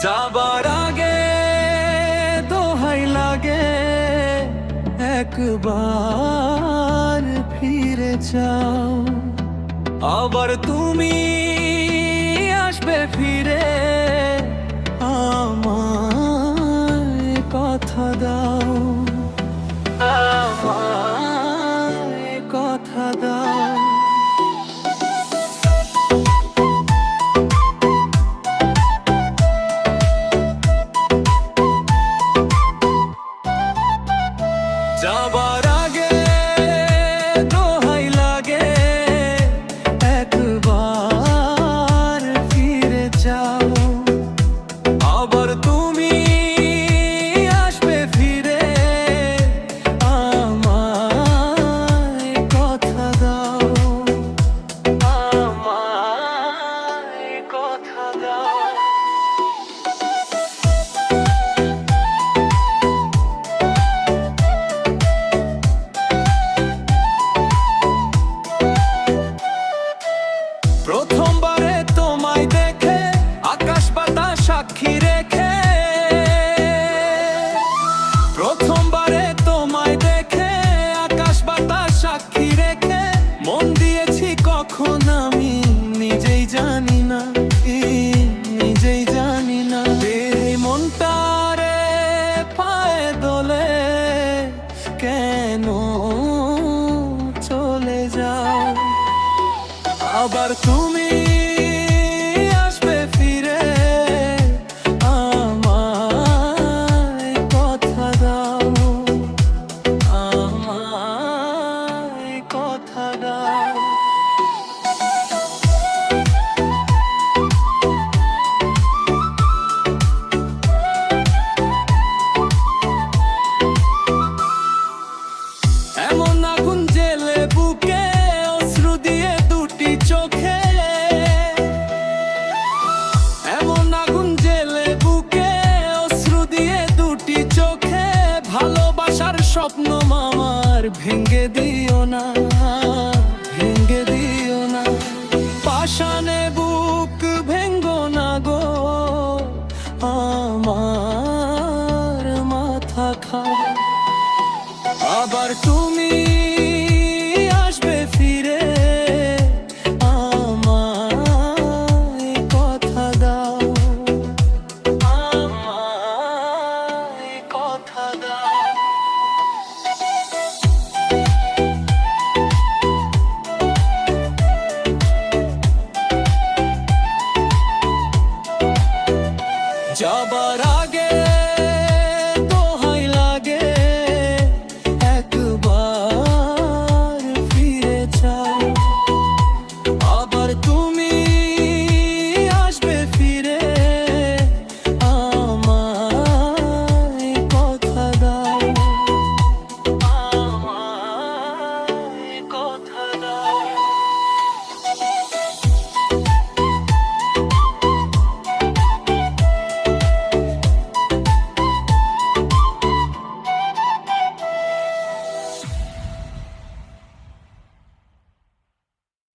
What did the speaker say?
যাবার আগে দোহাই লাগে একবার ফিরে যাও, আবার তুমি আসবে ফিরে, আমায় কথা দাও, আমায় কথা দাও। যাবার আগে দোহাই লাগে একবার ফিরে যাও, আবার তুমি আসবে ফিরে, আমায় কথা দাও, আমায় কথা দাও। প্রথমবারে তোমায় দেখে আকাশ বাতাস সাক্ষী রেখে, প্রথমবারে তোমায় দেখে আকাশ বাতাস সাক্ষী রেখে, মন দিয়েছি কখন আমি নিজেই জানি না, নিজেই জানি না। এই মনটারে পায়ে দোলে কেন চলে যাও, আবার তুমি আসবে ফিরে, আমায় কথা দাও, আমায় কথা দাও। এমন আগুন জেলে বুকে অশ্রু দিয়ে দুটি চোখে, এমন আগুন জেলে বুকে অশ্রু দিয়ে দুটি চোখে, ভালোবাসার স্বপ্ন মামার ভেঙে দিও না, ভেঙে দিও না। পাষাণে বুক ভেঙ্গো না গো, আমার মাথা খাও, আবার তুমি